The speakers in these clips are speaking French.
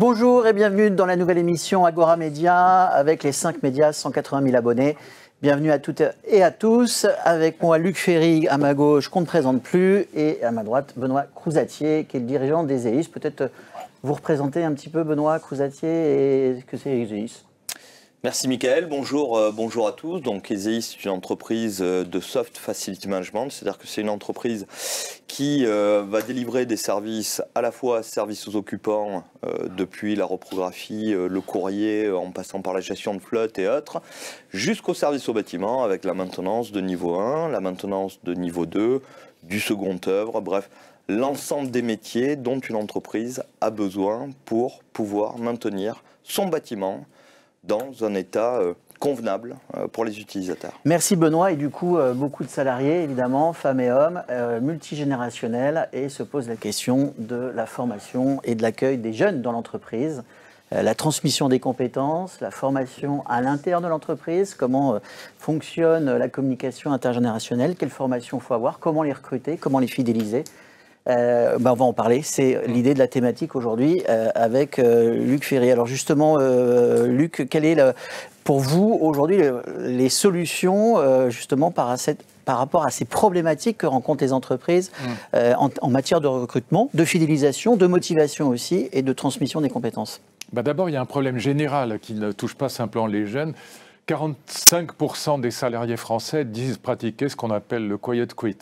Bonjour et bienvenue dans la nouvelle émission Agora Média avec les 5 médias, 180 000 abonnés. Bienvenue à toutes et à tous. Avec moi, Luc Ferry, à ma gauche, qu'on ne présente plus, et à ma droite, Benoît Crouzatier, qui est le dirigeant d'Ezeis. Peut-être vous représenter un petit peu, Benoît Crouzatier, et ce que c'est Ezeis. Merci Mickaël, bonjour à tous. Donc Ezeis est une entreprise de soft facility management, c'est-à-dire que c'est une entreprise qui va délivrer des services, à la fois services aux occupants, depuis la reprographie, le courrier, en passant par la gestion de flotte et autres, jusqu'au service au bâtiment avec la maintenance de niveau 1, la maintenance de niveau 2, du second œuvre, bref, l'ensemble des métiers dont une entreprise a besoin pour pouvoir maintenir son bâtiment dans un état convenable pour les utilisateurs. Merci Benoît. Et du coup, beaucoup de salariés, évidemment, femmes et hommes, multigénérationnels, et se posent la question de la formation et de l'accueil des jeunes dans l'entreprise. La transmission des compétences, la formation à l'intérieur de l'entreprise, comment fonctionne la communication intergénérationnelle, quelle formation il faut avoir, comment les recruter, comment les fidéliser. On va en parler, c'est l'idée de la thématique aujourd'hui avec Luc Ferry. Alors justement, Luc, quelle est pour vous aujourd'hui les solutions justement par rapport à ces problématiques que rencontrent les entreprises en matière de recrutement, de fidélisation, de motivation aussi et de transmission des compétences? D'abord, il y a un problème général qui ne touche pas simplement les jeunes. 45% des salariés français disent pratiquer ce qu'on appelle le quiet quit.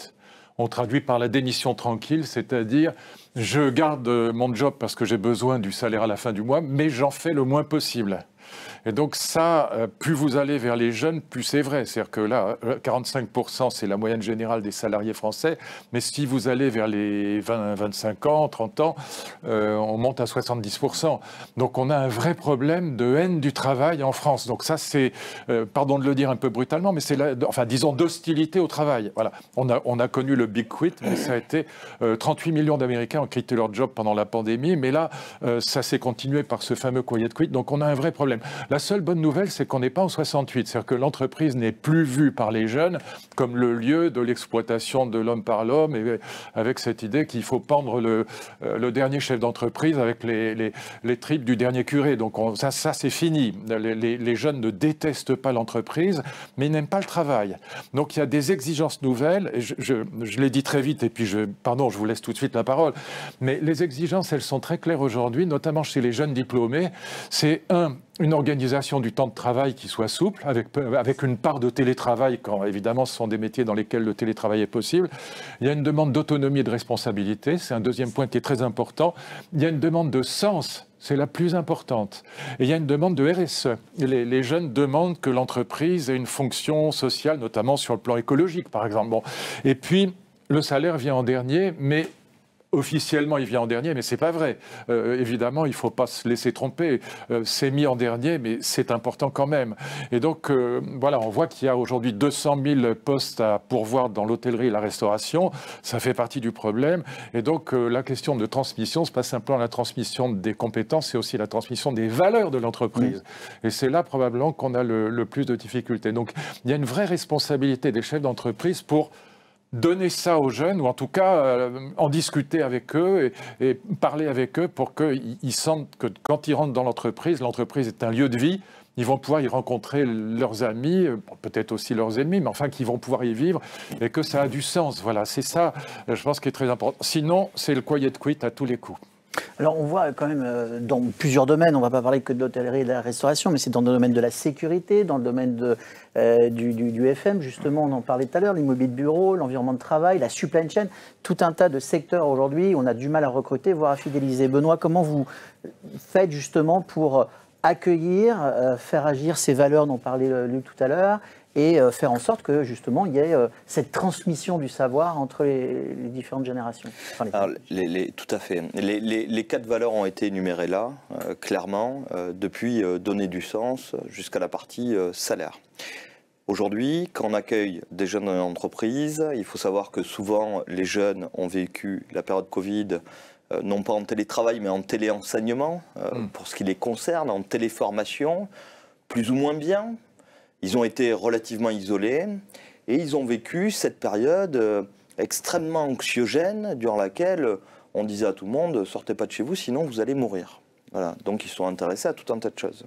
On traduit par la démission tranquille, c'est-à-dire je garde mon job parce que j'ai besoin du salaire à la fin du mois, mais j'en fais le moins possible. Et donc ça, plus vous allez vers les jeunes, plus c'est vrai. C'est-à-dire que là, 45%, c'est la moyenne générale des salariés français. Mais si vous allez vers les 20, 25 ans, 30 ans, on monte à 70%. Donc on a un vrai problème de haine du travail en France. Donc ça, c'est, pardon de le dire un peu brutalement, mais c'est, disons, d'hostilité au travail. Voilà. On a connu le Big Quit, mais ça a été 38 millions d'Américains ont quitté leur job pendant la pandémie. Mais là, ça s'est continué par ce fameux quiet quit. Donc on a un vrai problème. La seule bonne nouvelle, c'est qu'on n'est pas en 68. C'est-à-dire que l'entreprise n'est plus vue par les jeunes comme le lieu de l'exploitation de l'homme par l'homme, et avec cette idée qu'il faut pendre le dernier chef d'entreprise avec les tripes du dernier curé. Donc ça c'est fini. Les jeunes ne détestent pas l'entreprise, mais ils n'aiment pas le travail. Donc il y a des exigences nouvelles. Et je l'ai dit très vite, et puis je vous laisse tout de suite la parole. Mais les exigences, elles sont très claires aujourd'hui, notamment chez les jeunes diplômés. C'est une organisation du temps de travail qui soit souple, avec une part de télétravail, quand évidemment ce sont des métiers dans lesquels le télétravail est possible. Il y a une demande d'autonomie et de responsabilité, c'est un deuxième point qui est très important. Il y a une demande de sens, c'est la plus importante. Et il y a une demande de RSE. Les jeunes demandent que l'entreprise ait une fonction sociale, notamment sur le plan écologique, par exemple. Bon. Et puis, le salaire vient en dernier, mais officiellement, il vient en dernier, mais c'est pas vrai. Évidemment, il faut pas se laisser tromper. C'est mis en dernier, mais c'est important quand même. Et donc, voilà, on voit qu'il y a aujourd'hui 200 000 postes à pourvoir dans l'hôtellerie et la restauration. Ça fait partie du problème. Et donc, la question de transmission, c'est pas simplement la transmission des compétences, c'est aussi la transmission des valeurs de l'entreprise. Et c'est là probablement qu'on a le plus de difficultés. Donc, il y a une vraie responsabilité des chefs d'entreprise pour donner ça aux jeunes, ou en tout cas en discuter avec eux et parler avec eux pour qu'ils sentent que quand ils rentrent dans l'entreprise est un lieu de vie. Ils vont pouvoir y rencontrer leurs amis, peut-être aussi leurs ennemis, mais enfin qu'ils vont pouvoir y vivre et que ça a du sens. Voilà, c'est ça, je pense, qui est très important. Sinon, c'est le quiet quit à tous les coups. Alors on voit quand même dans plusieurs domaines, on ne va pas parler que de l'hôtellerie et de la restauration, mais c'est dans le domaine de la sécurité, dans le domaine du FM, justement, on en parlait tout à l'heure, l'immobilier de bureau, l'environnement de travail, la supply chain, tout un tas de secteurs aujourd'hui où on a du mal à recruter, voire à fidéliser. Benoît, comment vous faites justement pour accueillir, faire agir ces valeurs dont parlait Luc tout à l'heure, et faire en sorte que justement il y ait cette transmission du savoir entre les différentes générations. Tout à fait. Les 4 valeurs ont été énumérées là, clairement, depuis donner du sens jusqu'à la partie salaire. Aujourd'hui, quand on accueille des jeunes dans une entreprise, il faut savoir que souvent les jeunes ont vécu la période Covid, non pas en télétravail mais en téléenseignement, pour ce qui les concerne, en téléformation, plus ou moins bien. Ils ont été relativement isolés et ils ont vécu cette période extrêmement anxiogène durant laquelle on disait à tout le monde « sortez pas de chez vous, sinon vous allez mourir ». Voilà. Donc ils sont intéressés à tout un tas de choses.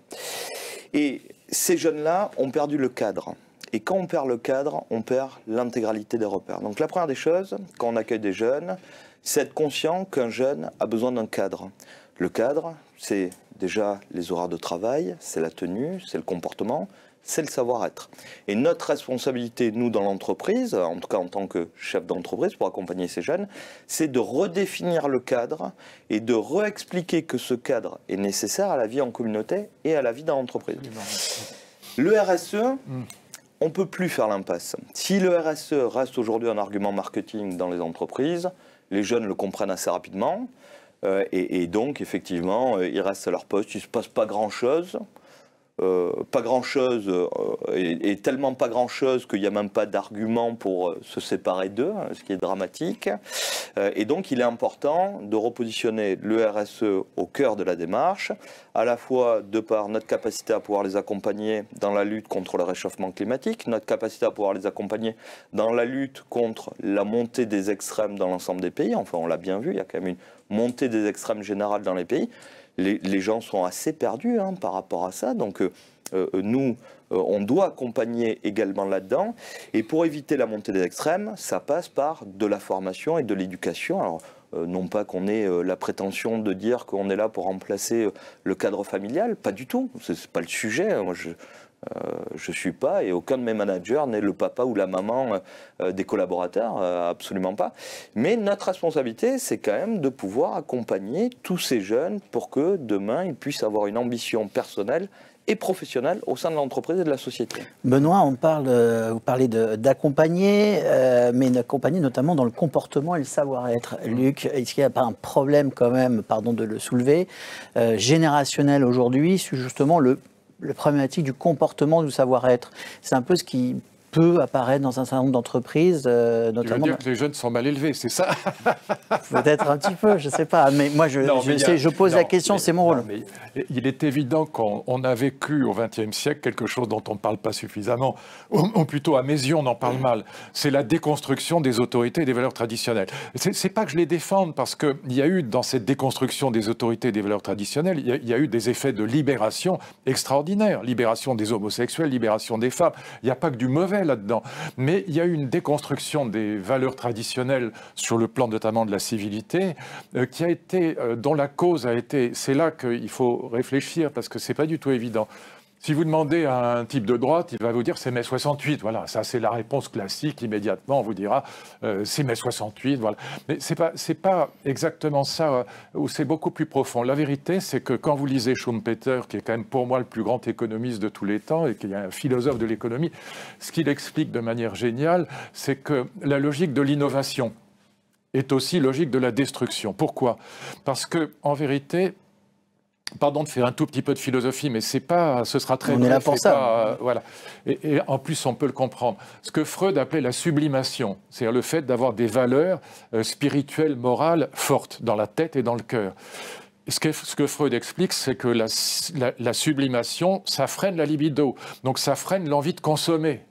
Et ces jeunes-là ont perdu le cadre. Et quand on perd le cadre, on perd l'intégralité des repères. Donc la première des choses, quand on accueille des jeunes, c'est être conscient qu'un jeune a besoin d'un cadre. Le cadre, c'est déjà les horaires de travail, c'est la tenue, c'est le comportement, c'est le savoir-être. Et notre responsabilité, nous, dans l'entreprise, en tout cas en tant que chef d'entreprise, pour accompagner ces jeunes, c'est de redéfinir le cadre et de réexpliquer que ce cadre est nécessaire à la vie en communauté et à la vie dans l'entreprise. Le RSE, on ne peut plus faire l'impasse. Si le RSE reste aujourd'hui un argument marketing dans les entreprises, les jeunes le comprennent assez rapidement, et donc, effectivement, ils restent à leur poste, il ne se passe pas grand-chose. Pas grand-chose, et tellement pas grand-chose qu'il n'y a même pas d'argument pour se séparer d'eux, ce qui est dramatique. Et donc, il est important de repositionner le RSE au cœur de la démarche, à la fois de par notre capacité à pouvoir les accompagner dans la lutte contre le réchauffement climatique, notre capacité à pouvoir les accompagner dans la lutte contre la montée des extrêmes dans l'ensemble des pays. Enfin, on l'a bien vu, il y a quand même une montée des extrêmes générales dans les pays. Les gens sont assez perdus par rapport à ça, donc nous, on doit accompagner également là-dedans. Et pour éviter la montée des extrêmes, ça passe par de la formation et de l'éducation. Alors, non pas qu'on ait la prétention de dire qu'on est là pour remplacer le cadre familial, pas du tout, c'est pas le sujet. Moi, je ne suis pas, et aucun de mes managers n'est le papa ou la maman des collaborateurs, absolument pas. Mais notre responsabilité, c'est quand même de pouvoir accompagner tous ces jeunes pour que demain, ils puissent avoir une ambition personnelle et professionnelle au sein de l'entreprise et de la société. Benoît, vous parlez d'accompagner, mais d'accompagner notamment dans le comportement et le savoir-être. Luc, est-ce qu'il n'y a pas un problème quand même, pardon de le soulever, générationnel aujourd'hui sur justement la problématique du comportement, du savoir-être? C'est un peu ce qui peut apparaître dans un certain nombre d'entreprises. Tu veux dire que les jeunes sont mal élevés, c'est ça? Peut-être un petit peu, je ne sais pas. Mais moi, je pose la question, c'est mon rôle. Mais il est évident qu'on a vécu au XXe siècle quelque chose dont on ne parle pas suffisamment, ou plutôt à mes yeux, on en parle mal. C'est la déconstruction des autorités et des valeurs traditionnelles. C'est pas que je les défende, parce qu'il y a eu dans cette déconstruction des autorités et des valeurs traditionnelles, il y a eu des effets de libération extraordinaires. Libération des homosexuels, libération des femmes. Il n'y a pas que du mauvais là-dedans. Mais il y a eu une déconstruction des valeurs traditionnelles sur le plan notamment de la civilité, qui a été, dont la cause a été, c'est là qu'il faut réfléchir, parce que c'est pas du tout évident. Si vous demandez à un type de droite, il va vous dire c'est mai 68. Voilà, ça c'est la réponse classique. Immédiatement, on vous dira c'est mai 68. Voilà. Mais c'est pas exactement ça, ou c'est beaucoup plus profond. La vérité, c'est que quand vous lisez Schumpeter, qui est quand même pour moi le plus grand économiste de tous les temps et qui est un philosophe de l'économie, ce qu'il explique de manière géniale, c'est que la logique de l'innovation est aussi logique de la destruction. Pourquoi? Parce que en vérité, pardon de faire un tout petit peu de philosophie, mais ce sera très bref. On est là pour ça. Voilà. Et en plus, on peut le comprendre. Ce que Freud appelait la sublimation, c'est-à-dire le fait d'avoir des valeurs spirituelles, morales fortes dans la tête et dans le cœur. Ce que Freud explique, c'est que la sublimation, ça freine la libido, donc ça freine l'envie de consommer.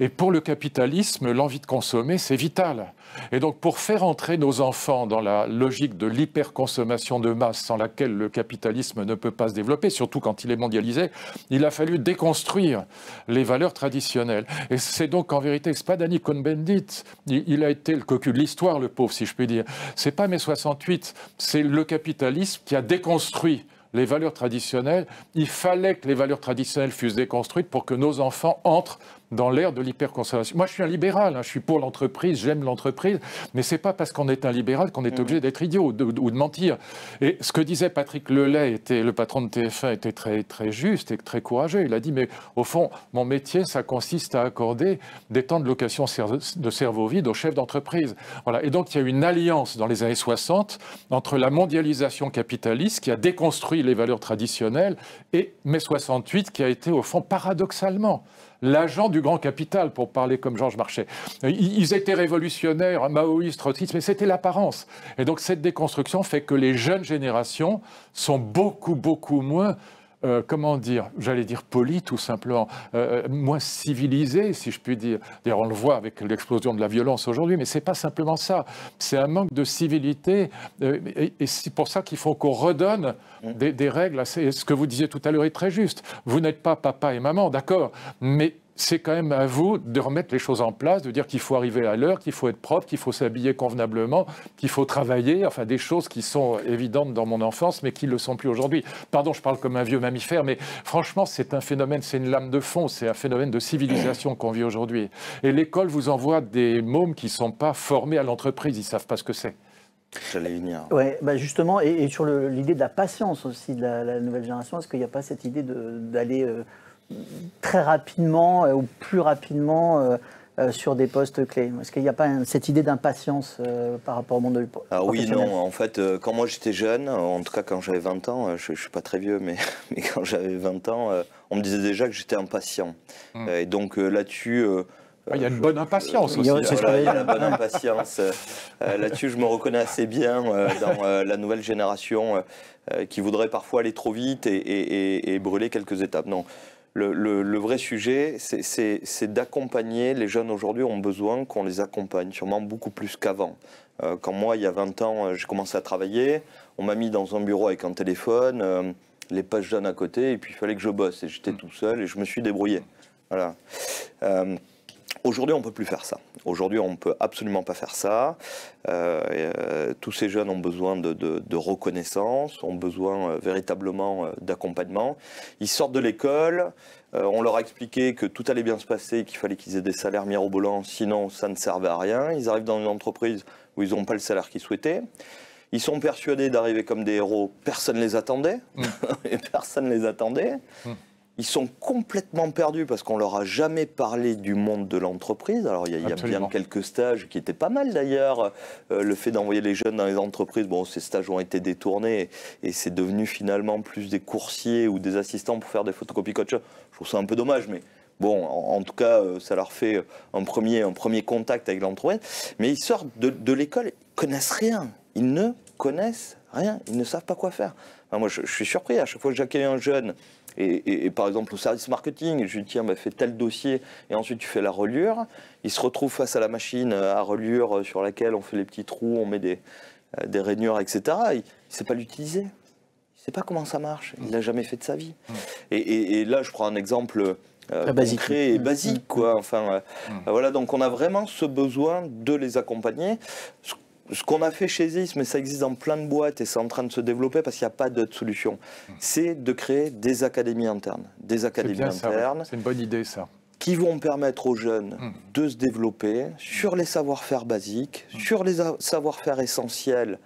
Et pour le capitalisme, l'envie de consommer, c'est vital. Et donc, pour faire entrer nos enfants dans la logique de l'hyperconsommation de masse sans laquelle le capitalisme ne peut pas se développer, surtout quand il est mondialisé, il a fallu déconstruire les valeurs traditionnelles. Et c'est donc, en vérité, c'est pas Danny Cohn-Bendit. Il a été le cocu de l'histoire, le pauvre, si je puis dire. C'est pas mai 68, c'est le capitalisme qui a déconstruit les valeurs traditionnelles. Il fallait que les valeurs traditionnelles fussent déconstruites pour que nos enfants entrent dans l'ère de l'hyperconsommation. Moi, je suis un libéral, je suis pour l'entreprise, j'aime l'entreprise, mais c'est pas parce qu'on est un libéral qu'on est obligé d'être idiot ou de mentir. Et ce que disait Patrick Lelay, le patron de TF1, était très, très juste et très courageux. Il a dit, mais au fond, mon métier, ça consiste à accorder des temps de location de cerveau vide aux chefs d'entreprise. Voilà. Et donc, il y a eu une alliance dans les années 60 entre la mondialisation capitaliste qui a déconstruit les valeurs traditionnelles et mai 68 qui a été, au fond, paradoxalement, l'agent du grand capital, pour parler comme Georges Marchais. Ils étaient révolutionnaires, maoïstes, trotskistes, mais c'était l'apparence. Et donc cette déconstruction fait que les jeunes générations sont beaucoup, beaucoup moins comment dire, j'allais dire poli tout simplement, moins civilisé si je puis dire. D'ailleurs on le voit avec l'explosion de la violence aujourd'hui, mais c'est pas simplement ça. C'est un manque de civilité et c'est pour ça qu'il faut qu'on redonne des règles. Ce que vous disiez tout à l'heure est très juste. Vous n'êtes pas papa et maman, d'accord, mais c'est quand même à vous de remettre les choses en place, de dire qu'il faut arriver à l'heure, qu'il faut être propre, qu'il faut s'habiller convenablement, qu'il faut travailler, enfin des choses qui sont évidentes dans mon enfance, mais qui ne le sont plus aujourd'hui. Pardon, je parle comme un vieux mammifère, mais franchement, c'est un phénomène, c'est une lame de fond, c'est un phénomène de civilisation qu'on vit aujourd'hui. Et l'école vous envoie des mômes qui ne sont pas formés à l'entreprise, ils ne savent pas ce que c'est. J'allais venir. Oui, bah justement, et sur l'idée de la patience aussi de la nouvelle génération, est-ce qu'il n'y a pas cette idée d'aller très rapidement ou plus rapidement sur des postes clés? Est-ce qu'il n'y a pas cette idée d'impatience par rapport au monde professionnel? Oui, non. En fait, quand moi j'étais jeune, en tout cas quand j'avais 20 ans, je ne suis pas très vieux, mais quand j'avais 20 ans, on me disait déjà que j'étais impatient. Et donc là-dessus... il y a une bonne impatience aussi. Il y a la bonne impatience. Là-dessus, je me reconnais assez bien dans la nouvelle génération qui voudrait parfois aller trop vite et brûler quelques étapes. Non. Le vrai sujet, c'est d'accompagner. Les jeunes aujourd'hui ont besoin qu'on les accompagne, sûrement beaucoup plus qu'avant. Quand moi, il y a 20 ans, j'ai commencé à travailler, on m'a mis dans un bureau avec un téléphone, les pages jeunes à côté, et puis il fallait que je bosse. Et j'étais tout seul et je me suis débrouillé. Voilà. Aujourd'hui, on ne peut plus faire ça. Aujourd'hui, on ne peut absolument pas faire ça. Tous ces jeunes ont besoin de reconnaissance, ont besoin véritablement d'accompagnement. Ils sortent de l'école, on leur a expliqué que tout allait bien se passer, qu'il fallait qu'ils aient des salaires mirobolants, sinon ça ne servait à rien. Ils arrivent dans une entreprise où ils n'ont pas le salaire qu'ils souhaitaient. Ils sont persuadés d'arriver comme des héros. Personne ne les attendait. Et personne ne les attendait. Ils sont complètement perdus parce qu'on leur a jamais parlé du monde de l'entreprise. Alors il y a bien quelques stages qui étaient pas mal d'ailleurs. Le fait d'envoyer les jeunes dans les entreprises, bon, ces stages ont été détournés et c'est devenu finalement plus des coursiers ou des assistants pour faire des photocopies coach. Je trouve ça un peu dommage, mais bon, en tout cas, ça leur fait un premier contact avec l'entreprise. Mais ils sortent de l'école, ils connaissent rien. Ils ne connaissent rien. Ils ne savent pas quoi faire. Enfin, moi, je suis surpris à chaque fois que j'accueille un jeune. Et par exemple au service marketing, je lui dis tiens, fais tel dossier et ensuite tu fais la reliure. Il se retrouve face à la machine à reliure sur laquelle on fait les petits trous, on met des rainures, etc. Il ne sait pas l'utiliser. Il ne sait pas comment ça marche. Il ne l'a jamais fait de sa vie. Et là, je prends un exemple concret et basique, quoi. Enfin, voilà, donc on a vraiment ce besoin de les accompagner. Ce qu'on a fait chez ZEISS, mais ça existe dans plein de boîtes et c'est en train de se développer parce qu'il n'y a pas d'autre solution, c'est de créer des académies internes. Des académies internes. C'est une bonne idée, ça. Qui vont permettre aux jeunes de se développer sur les savoir-faire basiques, sur les savoir-faire essentiels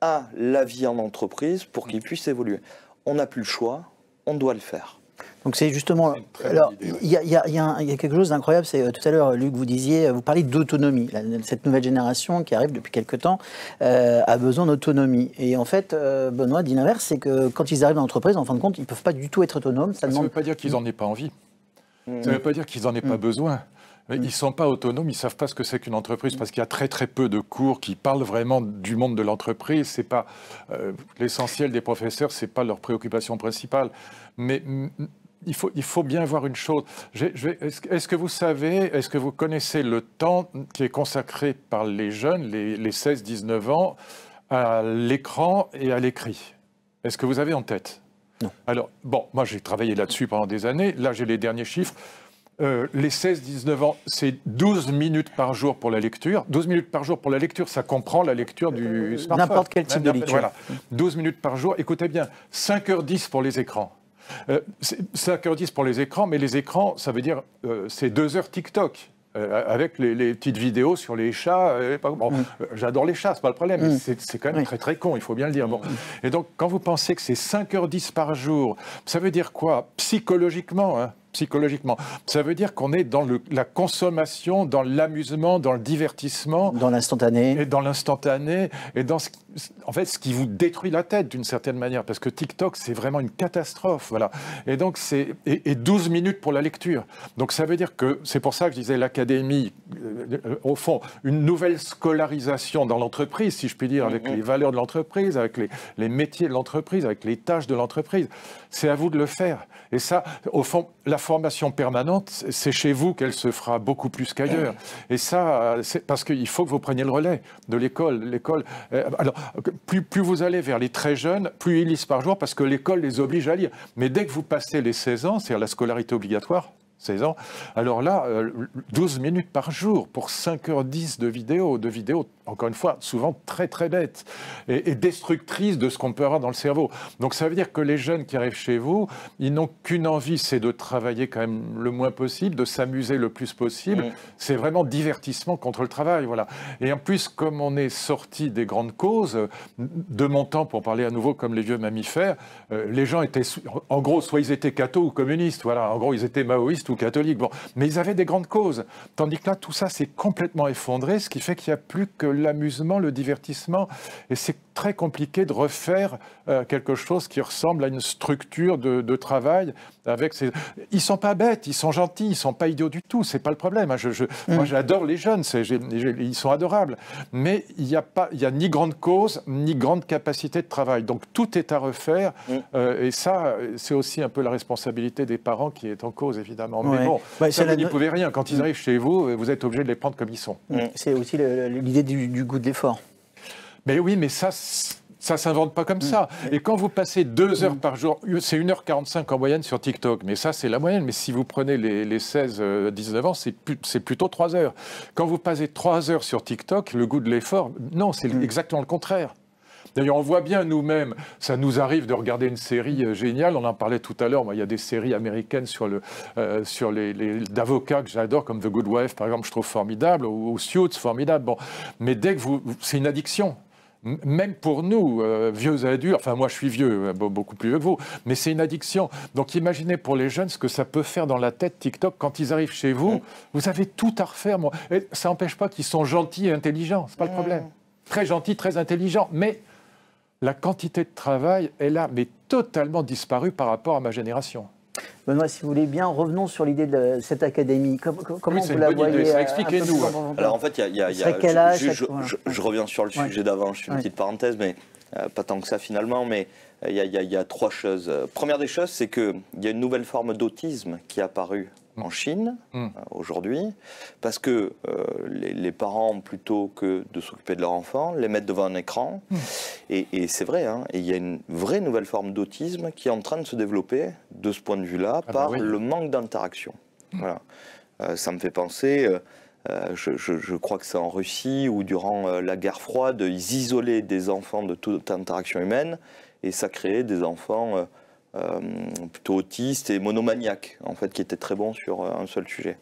à la vie en entreprise pour qu'ils puissent évoluer. On n'a plus le choix, on doit le faire. Donc c'est justement, alors il y a quelque chose d'incroyable, c'est tout à l'heure Luc, vous parlez d'autonomie. Cette nouvelle génération qui arrive depuis quelque temps a besoin d'autonomie. Et en fait, Benoît dit l'inverse, c'est que quand ils arrivent dans l'entreprise, en fin de compte, ils ne peuvent pas du tout être autonomes. Ça ne veut pas dire qu'ils n'en aient pas envie. Ça ne veut pas dire qu'ils n'en aient pas besoin. Ils ne sont pas autonomes, ils ne savent pas ce que c'est qu'une entreprise parce qu'il y a très très peu de cours qui parlent vraiment du monde de l'entreprise. C'est pas l'essentiel des professeurs, c'est pas leur préoccupation principale. Mais il faut bien voir une chose. Est-ce que vous savez, est-ce que vous connaissez le temps qui est consacré par les jeunes, les 16-19 ans, à l'écran et à l'écrit? Est-ce que vous avez en tête? Non. Alors, bon, moi j'ai travaillé là-dessus pendant des années. Là, j'ai les derniers chiffres. Les 16-19 ans, c'est 12 minutes par jour pour la lecture. 12 minutes par jour pour la lecture, ça comprend la lecture du smartphone. N'importe quel type de lecture. Voilà. 12 minutes par jour. Écoutez bien, 5h10 pour les écrans. 5h10 pour les écrans, mais les écrans, ça veut dire c'est 2 heures TikTok. Avec les petites vidéos sur les chats. Bon, j'adore les chats, c'est pas le problème, mais c'est quand même très très con, il faut bien le dire. Bon. Et donc, quand vous pensez que c'est 5h10 par jour, ça veut dire quoi? Psychologiquement, hein, psychologiquement. Ça veut dire qu'on est dans la consommation, dans l'amusement, dans le divertissement. Dans l'instantané. Et dans l'instantané, et dans en fait, ce qui vous détruit la tête d'une certaine manière, parce que TikTok, c'est vraiment une catastrophe, voilà. Et donc, et 12 minutes pour la lecture. Donc, ça veut dire que, c'est pour ça que je disais l'académie, au fond, une nouvelle scolarisation dans l'entreprise, si je puis dire, avec les valeurs de l'entreprise, avec les métiers de l'entreprise, avec les tâches de l'entreprise. C'est à vous de le faire. Et ça, au fond, la formation permanente, c'est chez vous qu'elle se fera beaucoup plus qu'ailleurs. Et ça, c'est parce qu'il faut que vous preniez le relais de l'école. Alors, plus vous allez vers les très jeunes, plus ils lisent par jour, parce que l'école les oblige à lire. Mais dès que vous passez les 16 ans, c'est-à-dire la scolarité obligatoire, 16 ans, alors là, 12 minutes par jour pour 5h10 de vidéos, encore une fois, souvent très très bêtes et destructrices de ce qu'on peut avoir dans le cerveau. Donc ça veut dire que les jeunes qui arrivent chez vous, ils n'ont qu'une envie, c'est de travailler quand même le moins possible, de s'amuser le plus possible. C'est vraiment divertissement contre le travail, voilà. Et en plus, comme on est sorti des grandes causes, de mon temps, pour parler à nouveau comme les vieux mammifères, les gens étaient, en gros, soit ils étaient cathos ou communistes, voilà. En gros, ils étaient maoïstes ou catholiques. Bon. Mais ils avaient des grandes causes. Tandis que là, tout ça s'est complètement effondré, ce qui fait qu'il n'y a plus que l'amusement, le divertissement. Et c'est très compliqué de refaire quelque chose qui ressemble à une structure de travail. Ils ne sont pas bêtes, ils sont gentils, ils ne sont pas idiots du tout. Ce n'est pas le problème. Moi, j'adore les jeunes. Ils sont adorables. Mais il n'y a ni grande cause, ni grande capacité de travail. Donc, tout est à refaire. Et ça, c'est aussi un peu la responsabilité des parents qui est en cause, évidemment. Mais bon, ça, vous n'y pouvez rien. Quand ils arrivent chez vous, vous êtes obligé de les prendre comme ils sont. C'est aussi l'idée du goût de l'effort. Mais oui, mais ça s'invente pas comme ça. Et quand vous passez 2 heures par jour, c'est 1h45 en moyenne sur TikTok, mais ça, c'est la moyenne. Mais si vous prenez les 16-19 ans, c'est plutôt 3 heures. Quand vous passez 3 heures sur TikTok, le goût de l'effort, non, c'est exactement le contraire. D'ailleurs, on voit bien nous-mêmes, ça nous arrive de regarder une série géniale, on en parlait tout à l'heure, il y a des séries américaines sur d'avocats que j'adore, comme The Good Wife, par exemple, je trouve formidable, ou Suits, formidable. Bon. Mais dès que c'est une addiction. Même pour nous, vieux adultes, enfin moi je suis vieux, beaucoup plus vieux que vous, mais c'est une addiction. Donc imaginez pour les jeunes ce que ça peut faire dans la tête TikTok quand ils arrivent chez vous. Vous avez tout à refaire. Et ça n'empêche pas qu'ils sont gentils et intelligents, c'est pas le problème. Très gentils, très intelligents, mais la quantité de travail est là, mais totalement disparue par rapport à ma génération. Benoît, si vous voulez bien, revenons sur l'idée de cette académie. Comment vous la voyez? Expliquez-nous. Alors en fait, je reviens sur le sujet d'avant, je fais une petite parenthèse, mais pas tant que ça finalement, mais il y a 3 choses. Première des choses, c'est qu'il y a une nouvelle forme d'autisme qui est apparue en Chine aujourd'hui, parce que les parents, plutôt que de s'occuper de leur enfant, les mettent devant un écran. Et c'est vrai, hein, et il y a une vraie nouvelle forme d'autisme qui est en train de se développer de ce point de vue-là par le manque d'interaction. Voilà. Ça me fait penser... je crois que c'est en Russie où durant la guerre froide, ils isolaient des enfants de toute interaction humaine et ça créait des enfants plutôt autistes et monomaniaques, en fait, qui étaient très bons sur un seul sujet.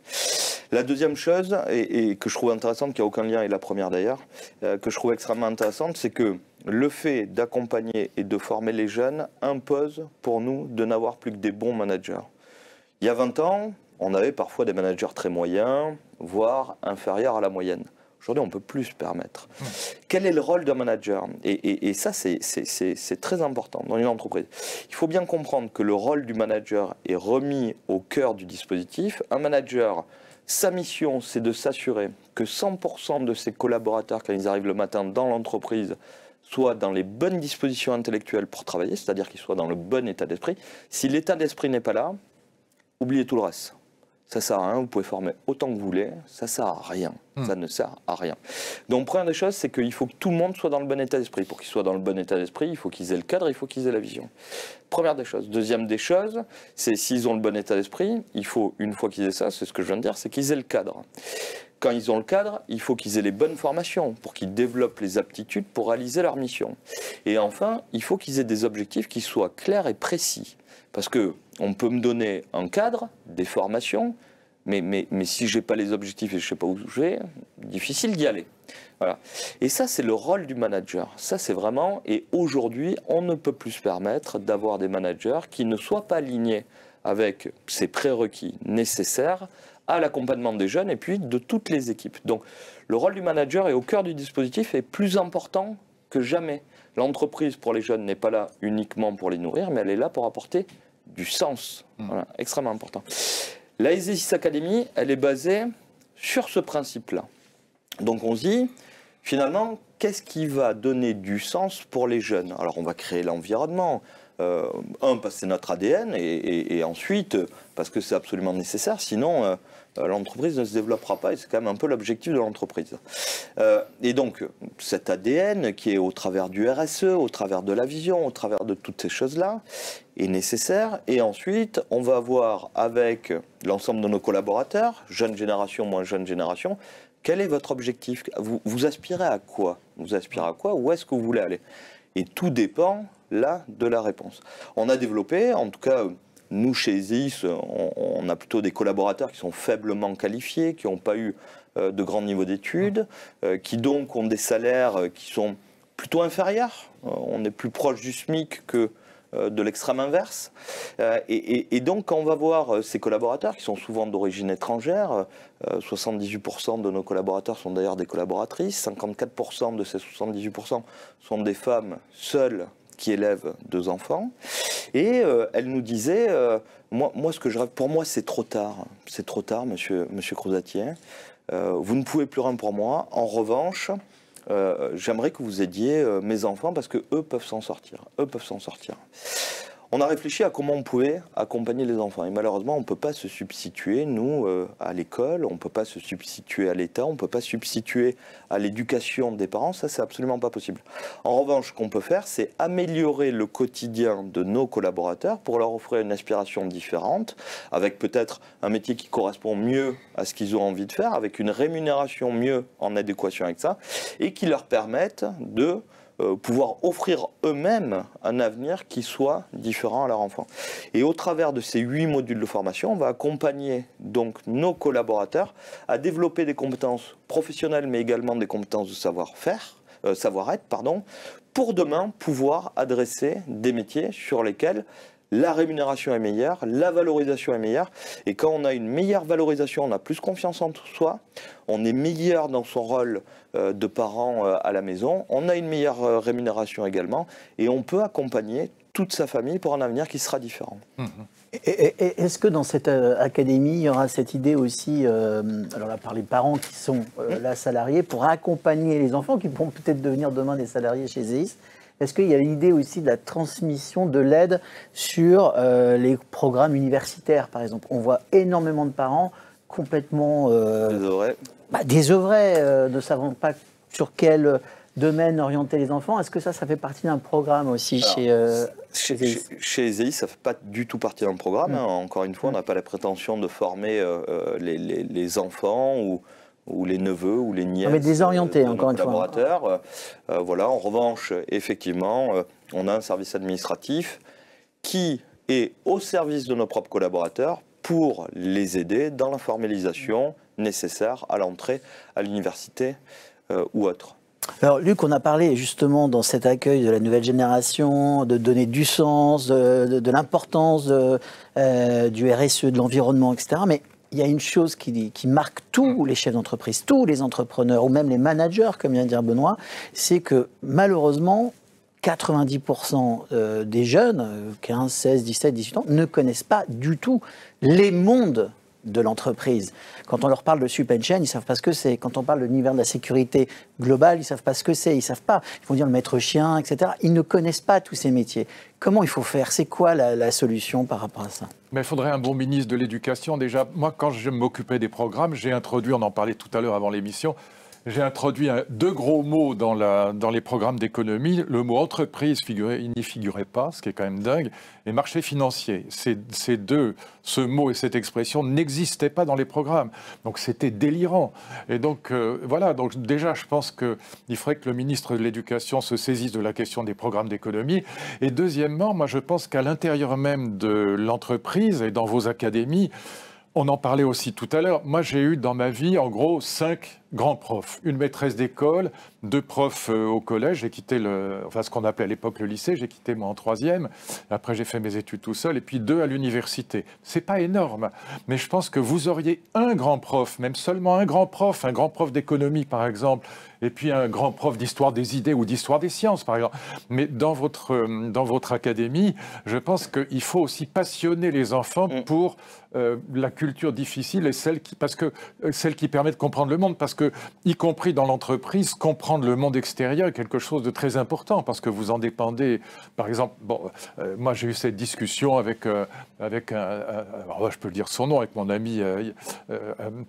La deuxième chose, et que je trouve intéressante, qui n'a aucun lien avec la première d'ailleurs, que je trouve extrêmement intéressante, c'est que le fait d'accompagner et de former les jeunes impose pour nous de n'avoir plus que des bons managers. Il y a 20 ans, on avait parfois des managers très moyens, voire inférieurs à la moyenne. Aujourd'hui, on ne peut plus se permettre. Quel est le rôle d'un manager? Et ça, c'est très important dans une entreprise. Il faut bien comprendre que le rôle du manager est remis au cœur du dispositif. Un manager, sa mission, c'est de s'assurer que 100% de ses collaborateurs, quand ils arrivent le matin dans l'entreprise, soient dans les bonnes dispositions intellectuelles pour travailler, c'est-à-dire qu'ils soient dans le bon état d'esprit. Si l'état d'esprit n'est pas là, oubliez tout le reste. Ça sert à rien, vous pouvez former autant que vous voulez, ça sert à rien, ça ne sert à rien. Donc première des choses, c'est qu'il faut que tout le monde soit dans le bon état d'esprit. Pour qu'ils soient dans le bon état d'esprit, il faut qu'ils aient le cadre, il faut qu'ils aient la vision. Première des choses. Deuxième des choses, c'est s'ils ont le bon état d'esprit, il faut, une fois qu'ils aient ça, c'est ce que je viens de dire, c'est qu'ils aient le cadre. Quand ils ont le cadre, il faut qu'ils aient les bonnes formations pour qu'ils développent les aptitudes pour réaliser leur mission. Et enfin, il faut qu'ils aient des objectifs qui soient clairs et précis. Parce qu'on peut me donner un cadre, des formations, mais si je n'ai pas les objectifs et je ne sais pas où je vais, difficile d'y aller. Voilà. Et ça, c'est le rôle du manager. Ça, c'est vraiment... Et aujourd'hui, on ne peut plus se permettre d'avoir des managers qui ne soient pas alignés avec ces prérequis nécessaires à l'accompagnement des jeunes et puis de toutes les équipes. Donc le rôle du manager est au cœur du dispositif et plus important que jamais. L'entreprise pour les jeunes n'est pas là uniquement pour les nourrir, mais elle est là pour apporter du sens. Voilà, extrêmement important. La EasySys Academy, elle est basée sur ce principe-là. Donc on se dit, finalement, qu'est-ce qui va donner du sens pour les jeunes? Alors on va créer l'environnement. Parce que c'est notre ADN, et ensuite, parce que c'est absolument nécessaire, sinon l'entreprise ne se développera pas, et c'est quand même un peu l'objectif de l'entreprise. Et donc, cet ADN qui est au travers du RSE, au travers de la vision, au travers de toutes ces choses-là, est nécessaire, et ensuite, on va voir avec l'ensemble de nos collaborateurs, jeune génération, moins jeune génération, quel est votre objectif? Vous aspirez à quoi? Vous aspirez à quoi? Où est-ce que vous voulez aller? Et tout dépend, là, de la réponse. On a développé, en tout cas, nous, chez EasySys, on a plutôt des collaborateurs qui sont faiblement qualifiés, qui n'ont pas eu de grand niveau d'études, qui donc ont des salaires qui sont plutôt inférieurs. On est plus proche du SMIC que de l'extrême inverse. Et donc, quand on va voir ces collaborateurs, qui sont souvent d'origine étrangère, 78% de nos collaborateurs sont d'ailleurs des collaboratrices, 54% de ces 78% sont des femmes seules qui élèvent 2 enfants. Et elle nous disait, moi, ce que je rêve, pour moi, c'est trop tard, monsieur Crozatier. Vous ne pouvez plus rien pour moi. En revanche, j'aimerais que vous aidiez mes enfants parce que eux peuvent s'en sortir. On a réfléchi à comment on pouvait accompagner les enfants. Et malheureusement, on ne peut pas se substituer, nous, à l'école, on ne peut pas se substituer à l'État, on ne peut pas substituer à l'éducation des parents. Ça, c'est absolument pas possible. En revanche, ce qu'on peut faire, c'est améliorer le quotidien de nos collaborateurs pour leur offrir une aspiration différente, avec peut-être un métier qui correspond mieux à ce qu'ils ont envie de faire, avec une rémunération mieux en adéquation avec ça, et qui leur permette de pouvoir offrir eux-mêmes un avenir qui soit différent à leur enfant. Et au travers de ces 8 modules de formation, on va accompagner donc nos collaborateurs à développer des compétences professionnelles, mais également des compétences de savoir-être, pour demain pouvoir adresser des métiers sur lesquels la rémunération est meilleure, la valorisation est meilleure. Et quand on a une meilleure valorisation, on a plus confiance en soi, on est meilleur dans son rôle de parent à la maison, on a une meilleure rémunération également, et on peut accompagner toute sa famille pour un avenir qui sera différent. Est-ce que dans cette académie, il y aura cette idée aussi, alors là par les parents qui sont là salariés, pour accompagner les enfants qui pourront peut-être devenir demain des salariés chez EasySys? Est-ce qu'il y a l'idée aussi de la transmission de l'aide sur les programmes universitaires, par exemple? On voit énormément de parents complètement désœuvrés, ne savant pas sur quel domaine orienter les enfants. Est-ce que ça fait partie d'un programme aussi chez EasySys, ça ne fait pas du tout partie d'un programme. Encore une fois, on n'a pas la prétention de former les enfants ou les neveux ou les nièces mais désorientés, encore une fois. Voilà. En revanche, effectivement, on a un service administratif qui est au service de nos propres collaborateurs pour les aider dans la formalisation nécessaire à l'entrée à l'université ou autre. Alors Luc, on a parlé justement dans cet accueil de la nouvelle génération, de donner du sens, de l'importance du RSE, de l'environnement, etc. Mais il y a une chose qui marque tous les chefs d'entreprise, tous les entrepreneurs, ou même les managers, comme vient de dire Benoît, c'est que malheureusement, 90% des jeunes, 15, 16, 17, 18 ans, ne connaissent pas du tout les mondes de l'entreprise. Quand on leur parle de supply chain, ils ne savent pas ce que c'est. Quand on parle de l'univers de la sécurité globale, ils ne savent pas ce que c'est. Ils ne savent pas. Ils vont dire le maître chien, etc. Ils ne connaissent pas tous ces métiers. Comment il faut faire? C'est quoi la solution par rapport à ça? Mais il faudrait un bon ministre de l'Éducation. Déjà, moi, quand je m'occupais des programmes, j'ai introduit, on en parlait tout à l'heure avant l'émission, j'ai introduit 2 gros mots dans les programmes d'économie. Le mot entreprise il n'y figurait pas, ce qui est quand même dingue, et marché financier. Ce mot et cette expression n'existaient pas dans les programmes. Donc c'était délirant. Et donc voilà, donc déjà je pense qu'il faudrait que le ministre de l'Éducation se saisisse de la question des programmes d'économie. Et deuxièmement, moi je pense qu'à l'intérieur même de l'entreprise et dans vos académies, on en parlait aussi tout à l'heure. Moi, j'ai eu dans ma vie, en gros, 5 grands profs, une maîtresse d'école, 2 profs au collège. J'ai quitté ce qu'on appelait à l'époque le lycée, j'ai quitté moi en 3e. Après, j'ai fait mes études tout seul, et puis 2 à l'université. C'est pas énorme, mais je pense que vous auriez un grand prof, même seulement un grand prof d'économie par exemple, et puis un grand prof d'histoire des idées ou d'histoire des sciences, par exemple. Mais dans votre académie, je pense qu'il faut aussi passionner les enfants pour la culture difficile et celle qui permet de comprendre le monde. Parce que, y compris dans l'entreprise, comprendre le monde extérieur est quelque chose de très important, parce que vous en dépendez. Par exemple, moi j'ai eu cette discussion avec alors, je peux le dire son nom, avec mon ami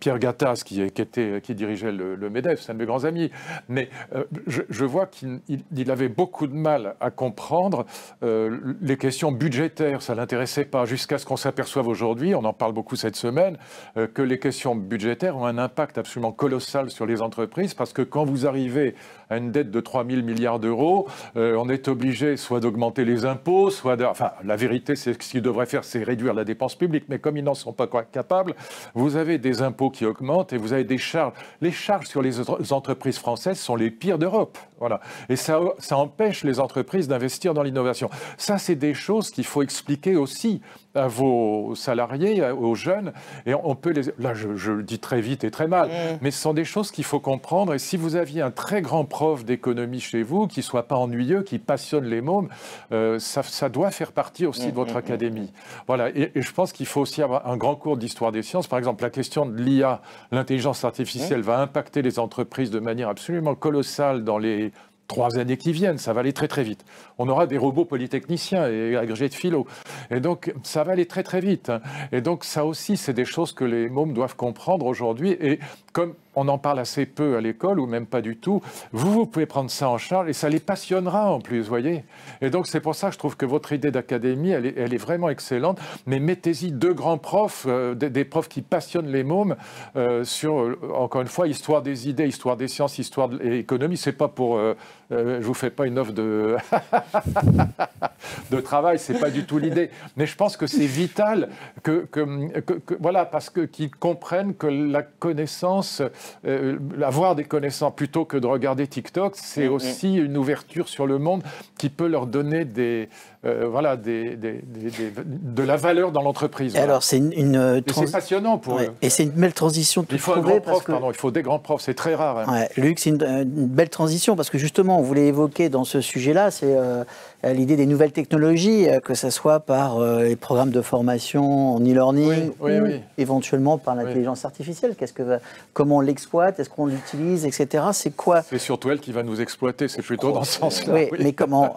Pierre Gattaz, qui dirigeait le MEDEF, c'est un de mes grands amis. Mais je vois qu'il avait beaucoup de mal à comprendre les questions budgétaires. Ça ne l'intéressait pas, jusqu'à ce qu'on s'aperçoive aujourd'hui, on en parle beaucoup cette semaine, que les questions budgétaires ont un impact absolument colossal sur les entreprises, parce que quand vous arrivez à une dette de 3 000 milliards d'euros, on est obligé soit d'augmenter les impôts, enfin, la vérité, c'est ce qu'ils devraient faire, c'est réduire la dépense publique, mais comme ils n'en sont pas capables, vous avez des impôts qui augmentent et vous avez des charges. Les charges sur les entreprises françaises sont les pires d'Europe. Voilà. Et ça empêche les entreprises d'investir dans l'innovation. Ça, c'est des choses qu'il faut expliquer aussi à vos salariés, aux jeunes. Et on peut là, je le dis très vite et très mal, mais ce sont des choses qu'il faut comprendre. Et si vous aviez un très grand prof d'économie chez vous, qui ne soit pas ennuyeux, qui passionne les mômes, ça doit faire partie aussi de votre académie. Voilà. Et je pense qu'il faut aussi avoir un grand cours d'histoire des sciences. Par exemple, la question de l'IA, l'intelligence artificielle, va impacter les entreprises de manière absolument colossale dans les 3 années qui viennent, ça va aller très très vite. On aura des robots polytechniciens et agrégés de philo. Et donc, ça va aller très très vite. Et donc, ça aussi, c'est des choses que les mômes doivent comprendre aujourd'hui. Et comme on en parle assez peu à l'école, ou même pas du tout, vous pouvez prendre ça en charge et ça les passionnera en plus, vous voyez. Et donc, c'est pour ça que je trouve que votre idée d'académie, elle est vraiment excellente. Mais mettez-y 2 grands profs, des profs qui passionnent les mômes sur, encore une fois, histoire des idées, histoire des sciences, histoire de l'économie. C'est pas pour... je vous fais pas une offre de travail, c'est pas du tout l'idée. Mais je pense que c'est vital voilà, parce qu'ils comprennent que la connaissance, avoir des connaissances plutôt que de regarder TikTok, c'est aussi une ouverture sur le monde qui peut leur donner de la valeur dans l'entreprise. Voilà. Alors c'est c'est passionnant pour eux. Et c'est une belle transition. Il faut il faut des grands profs, c'est très rare. Hein. Ouais, Luc, c'est une belle transition parce que justement, on voulait évoquer dans ce sujet-là, c'est l'idée des nouvelles technologies, que ce soit par les programmes de formation en e-learning ou éventuellement par l'intelligence artificielle. Comment on l'exploite, est-ce qu'on l'utilise, etc. C'est quoi? C'est surtout elle qui va nous exploiter, c'est plutôt dans ce sens-là. Oui, mais comment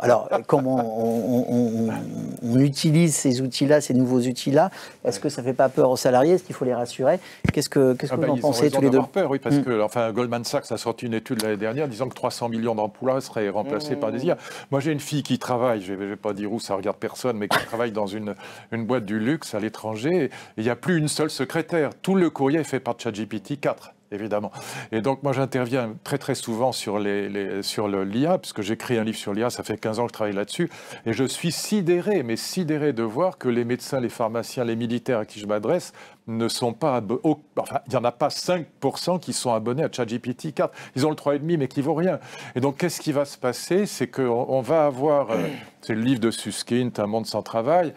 on utilise ces outils-là, ces nouveaux outils-là? Est-ce que ça ne fait pas peur aux salariés? Est-ce qu'il faut les rassurer? Qu'est-ce que vous en pensez tous les deux? Peur, oui, parce que Goldman Sachs a sorti une étude l'année dernière disant que 300 millions d'emplois seraient remplacés par des IA. Moi, j'ai une fille qui travaille, je ne vais pas dire où, ça ne regarde personne, mais qui travaille dans une boîte du luxe à l'étranger. Et il n'y a plus une seule secrétaire. Tout le courrier est fait par ChatGPT 4. Évidemment. Et donc, moi, j'interviens très, très souvent sur l'IA, parce que j'ai écrit un livre sur l'IA, ça fait 15 ans que je travaille là-dessus, et je suis sidéré de voir que les médecins, les pharmaciens, les militaires à qui je m'adresse ne sont pas enfin, il n'y en a pas 5% qui sont abonnés à ChatGPT 4. Ils ont le 3,5, mais qui ne vaut rien. Et donc, qu'est-ce qui va se passer? C'est qu'on va avoir, c'est le livre de Susskind, Un monde sans travail,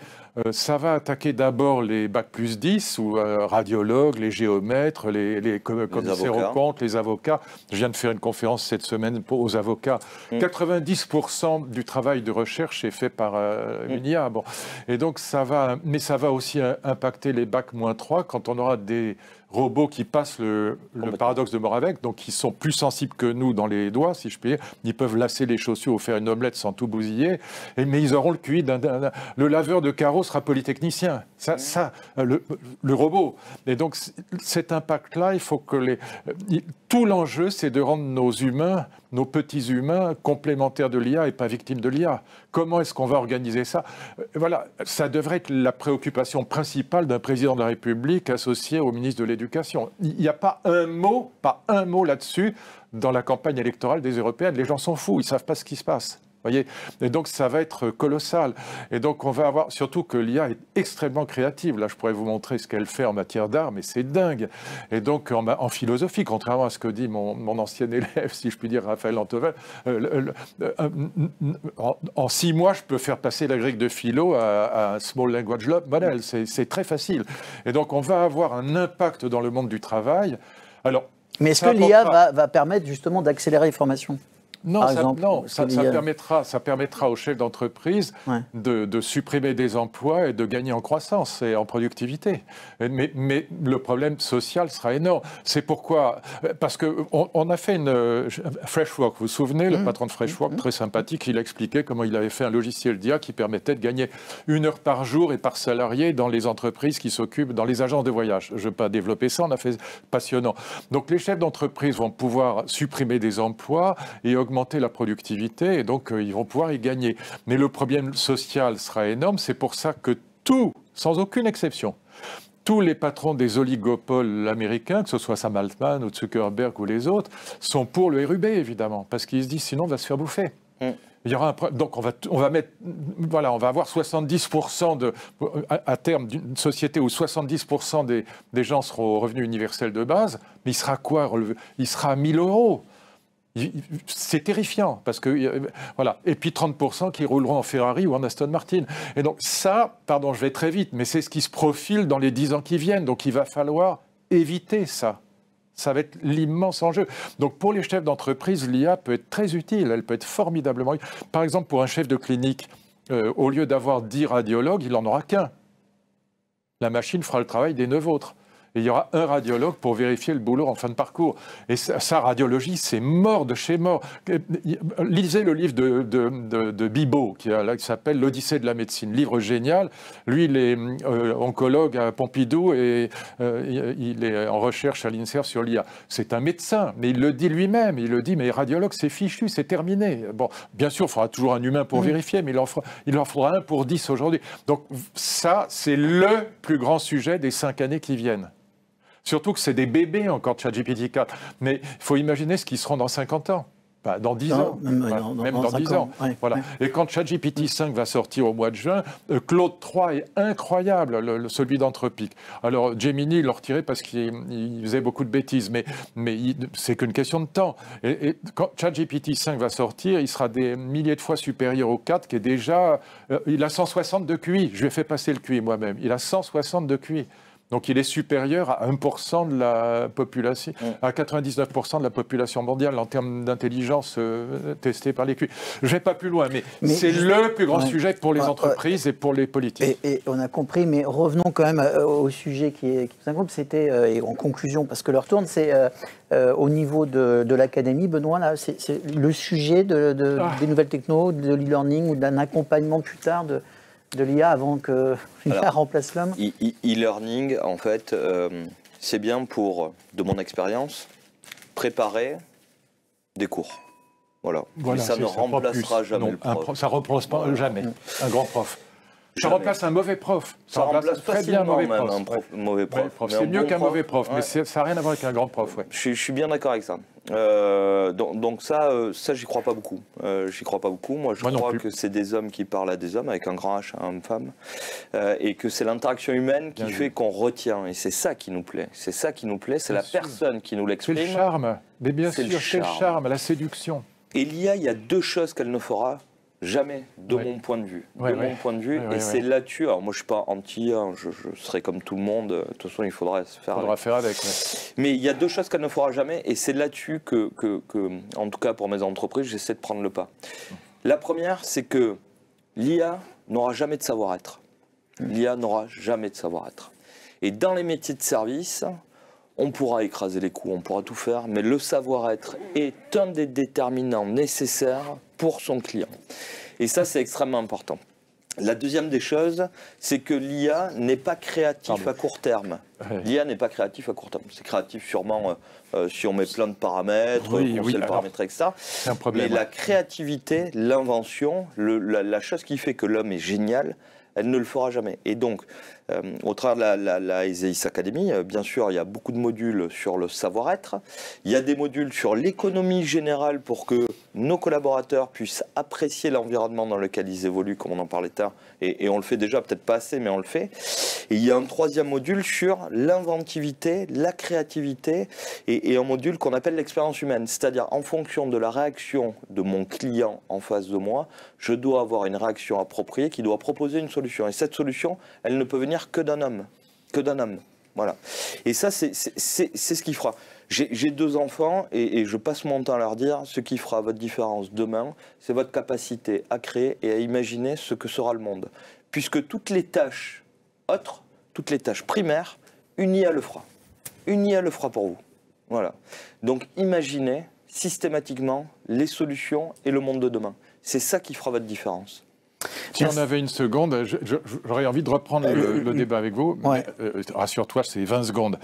ça va attaquer d'abord les Bac+10, ou radiologues, les géomètres, les commissaires aux comptes, les avocats. Je viens de faire une conférence cette semaine aux avocats. 90% du travail de recherche est fait par une IA. Bon. Et donc, ça va aussi impacter les Bac-3 quand on aura des robots qui passent le paradoxe de Moravec, donc qui sont plus sensibles que nous dans les doigts, si je puis dire. Ils peuvent lasser les chaussures ou faire une omelette sans tout bousiller, mais ils auront le QI le laveur de carreaux sera polytechnicien. Le robot. Et donc, cet impact-là, il faut que tout l'enjeu, c'est de rendre nos petits humains complémentaires de l'IA et pas victimes de l'IA. Comment est-ce qu'on va organiser ça? Voilà, ça devrait être la préoccupation principale d'un président de la République associé au ministre de l'Éducation. Il n'y a pas un mot là-dessus dans la campagne électorale des Européennes. Les gens sont fous, ils ne savent pas ce qui se passe. Voyez, et donc ça va être colossal. Et donc on va avoir, surtout que l'IA est extrêmement créative. Là, je pourrais vous montrer ce qu'elle fait en matière d'art, mais c'est dingue. Et donc en philosophie, contrairement à ce que dit mon ancien élève, si je puis dire, Raphaël Antovel, en 6 mois, je peux faire passer la grille de philo à un Small Language Model. C'est très facile. Et donc on va avoir un impact dans le monde du travail. Alors, mais est-ce que l'IA va permettre justement d'accélérer les formations ? Non, ça permettra aux chefs d'entreprise de supprimer des emplois et de gagner en croissance et en productivité. Mais le problème social sera énorme. C'est pourquoi, parce qu'on a fait une Freshwork, vous vous souvenez, le patron de Freshwork, très sympathique, il a expliqué comment il avait fait un logiciel d'IA qui permettait de gagner 1 heure par jour et par salarié dans les entreprises qui s'occupent, dans les agences de voyage. Je ne vais pas développer ça, on a fait passionnant. Donc les chefs d'entreprise vont pouvoir supprimer des emplois et augmenter la productivité, et donc ils vont pouvoir y gagner. Mais le problème social sera énorme, c'est pour ça que sans aucune exception, tous les patrons des oligopoles américains, que ce soit Sam Altman ou Zuckerberg ou les autres, sont pour le RUB, évidemment, parce qu'ils se disent sinon on va se faire bouffer. Il y aura donc on va avoir 70% à terme d'une société où 70% des gens seront au revenu universel de base, mais il sera quoi? Il sera à 1 000 €. C'est terrifiant, parce que, voilà. Et puis 30% qui rouleront en Ferrari ou en Aston Martin. Et donc ça, pardon, je vais très vite, mais c'est ce qui se profile dans les 10 ans qui viennent. Donc il va falloir éviter ça. Ça va être l'immense enjeu. Donc pour les chefs d'entreprise, l'IA peut être très utile, elle peut être formidablement utile. Par exemple, pour un chef de clinique, au lieu d'avoir 10 radiologues, il n'en aura qu'un. La machine fera le travail des 9 autres. Et il y aura un radiologue pour vérifier le boulot en fin de parcours. Et sa radiologie, c'est mort de chez mort. Lisez le livre de Bibot, qui s'appelle L'Odyssée de la médecine. Livre génial. Lui, il est oncologue à Pompidou et il est en recherche à l'INSERM sur l'IA. C'est un médecin, mais il le dit lui-même. Il le dit, mais radiologue, c'est fichu, c'est terminé. Bon, bien sûr, il faudra toujours un humain pour vérifier, mais il en faudra un pour 10 aujourd'hui. Donc ça, c'est le plus grand sujet des 5 années qui viennent. Surtout que c'est des bébés encore de ChatGPT 4. Mais il faut imaginer ce qu'ils seront dans 50 ans. Bah, dans 10 ans. Même dans 10 ans. Ouais, voilà. Ouais. Et quand ChatGPT 5 va sortir au mois de juin, Claude 3 est incroyable, celui d'Anthropic. Alors Gemini, il l'a retiré parce qu'il faisait beaucoup de bêtises, mais c'est qu'une question de temps. Et quand ChatGPT 5 va sortir, il sera des milliers de fois supérieur au 4, qui est déjà... il a 160 de QI. Je lui ai fait passer le QI moi-même. Il a 160 de QI. Donc il est supérieur à 1% de la population, à 99% de la population mondiale en termes d'intelligence testée par les QI. Je ne vais pas plus loin, mais c'est le plus grand sujet pour les entreprises et pour les politiques. Et on a compris, mais revenons quand même au sujet qui nous incombe, c'était, et en conclusion, parce que l'heure tourne, c'est au niveau de l'académie, Benoît, là, c'est le sujet des nouvelles technos, de l'e-learning ou d'un accompagnement plus tard de l'IA avant que l'IA remplace l'homme. E-learning, en fait, c'est bien pour, de mon expérience, préparer des cours. Voilà. Mais ça ne remplacera jamais le prof. Ça ne remplace pas jamais un grand prof. Ça remplace un mauvais prof. Ça remplace très bien un mauvais prof. C'est mieux qu'un mauvais prof, mais ça n'a rien à voir avec un grand prof. Ouais. Je suis bien d'accord avec ça. Donc ça, j'y crois pas beaucoup. Moi, je crois que c'est des hommes qui parlent à des hommes, avec un grand H, homme-femme, et que c'est l'interaction humaine qui fait qu'on retient. Et c'est ça qui nous plaît. C'est la personne qui nous l'exprime. C'est le charme. Mais bien sûr, c'est le charme, la séduction. Et l'IA, il y a 2 choses qu'elle ne fera jamais, de mon point de vue. Et c'est là-dessus. Alors, moi, je ne suis pas anti, je serai comme tout le monde. De toute façon, il faudra se faire avec. Mais il y a 2 choses qu'elle ne fera jamais, et c'est là-dessus que, en tout cas pour mes entreprises, j'essaie de prendre le pas. La première, c'est que l'IA n'aura jamais de savoir-être. Et dans les métiers de service, on pourra écraser les coûts, on pourra tout faire, mais le savoir-être est un des déterminants nécessaires pour son client. Et ça, c'est extrêmement important. La deuxième des choses, c'est que l'IA n'est pas créatif à court terme. L'IA n'est pas créatif à court terme. C'est créatif sûrement si on met plein de paramètres, qu'on sait le paramétrer, etc. Mais la créativité, l'invention, la chose qui fait que l'homme est génial, elle ne le fera jamais. Et donc, au travers de la ESEIS Academy. Bien sûr, il y a beaucoup de modules sur le savoir-être. Il y a des modules sur l'économie générale pour que nos collaborateurs puissent apprécier l'environnement dans lequel ils évoluent, comme on en parlait tout à l'heure, et on le fait déjà, peut-être pas assez, mais on le fait. Et il y a un troisième module sur l'inventivité, la créativité, et un module qu'on appelle l'expérience humaine, c'est-à-dire en fonction de la réaction de mon client en face de moi, je dois avoir une réaction appropriée qui doit proposer une solution. Et cette solution, elle ne peut venir que d'un homme. Que d'un homme. Voilà. Et ça, c'est ce qui fera. J'ai 2 enfants et je passe mon temps à leur dire ce qui fera votre différence demain, c'est votre capacité à créer et à imaginer ce que sera le monde. Puisque toutes les tâches autres, toutes les tâches primaires, une IA le fera. Une IA le fera pour vous. Voilà. Donc imaginez systématiquement les solutions et le monde de demain. C'est ça qui fera votre différence. Si on avait une seconde, j'aurais envie de reprendre le débat avec vous. Ouais. Rassure-toi, c'est 20 secondes.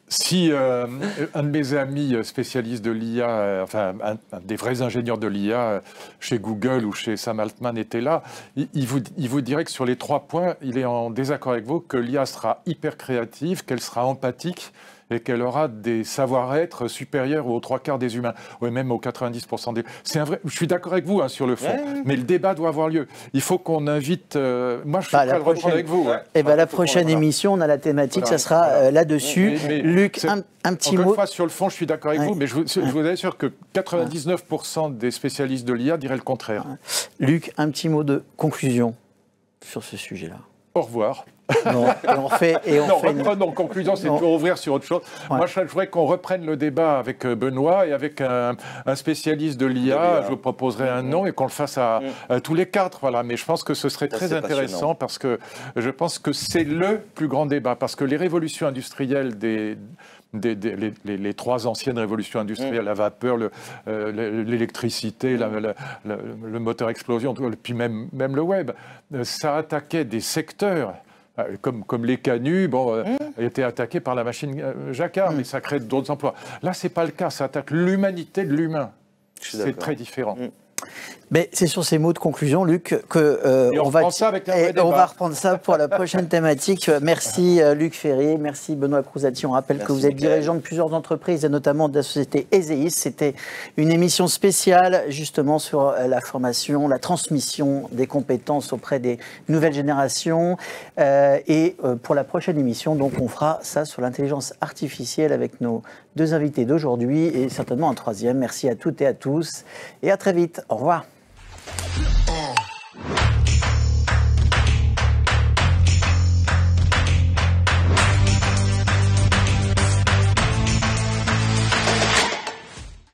Si un de mes amis spécialistes de l'IA, enfin un des vrais ingénieurs de l'IA chez Google ou chez Sam Altman était là, il vous dirait que sur les 3 points, il est en désaccord avec vous, que l'IA sera hyper créative, qu'elle sera empathique et qu'elle aura des savoir-être supérieurs aux 3/4 des humains, ou même aux 90% des... C'est un vrai... Je suis d'accord avec vous sur le fond, mais le débat doit avoir lieu. Il faut qu'on invite... Moi, je suis prêt à le reprendre avec vous. Et la prochaine émission, on a la thématique, ça sera là-dessus. Mais Luc, un petit mot. Encore une fois, sur le fond, je suis d'accord avec vous, mais je vous assure que 99% des spécialistes de l'IA diraient le contraire. Luc, un petit mot de conclusion sur ce sujet-là. Au revoir. Non, reprenons. Conclusion, c'est pour ouvrir sur autre chose. Ouais. Moi, je voudrais qu'on reprenne le débat avec Benoît et avec un spécialiste de l'IA. Je vous proposerai un nom et qu'on le fasse à tous les 4. Voilà. Mais je pense que ce serait très intéressant parce que je pense que c'est le plus grand débat. Parce que les révolutions industrielles les 3 anciennes révolutions industrielles, la vapeur, l'électricité, le moteur explosion, puis même le web, ça attaquait des secteurs. Comme les canuts, étaient attaqués par la machine Jacquard, mais ça crée d'autres emplois. Là, c'est pas le cas, ça attaque l'humanité de l'humain. C'est très différent. Mais c'est sur ces mots de conclusion, Luc, que on va reprendre ça pour la prochaine thématique. Merci Luc Ferry, merci Benoît Crouzati. On rappelle que vous êtes dirigeant de plusieurs entreprises et notamment de la société ESEIS. C'était une émission spéciale justement sur la formation, la transmission des compétences auprès des nouvelles générations. Et pour la prochaine émission, donc, on fera ça sur l'intelligence artificielle avec nos 2 invités d'aujourd'hui et certainement un 3e. Merci à toutes et à tous et à très vite. Au revoir.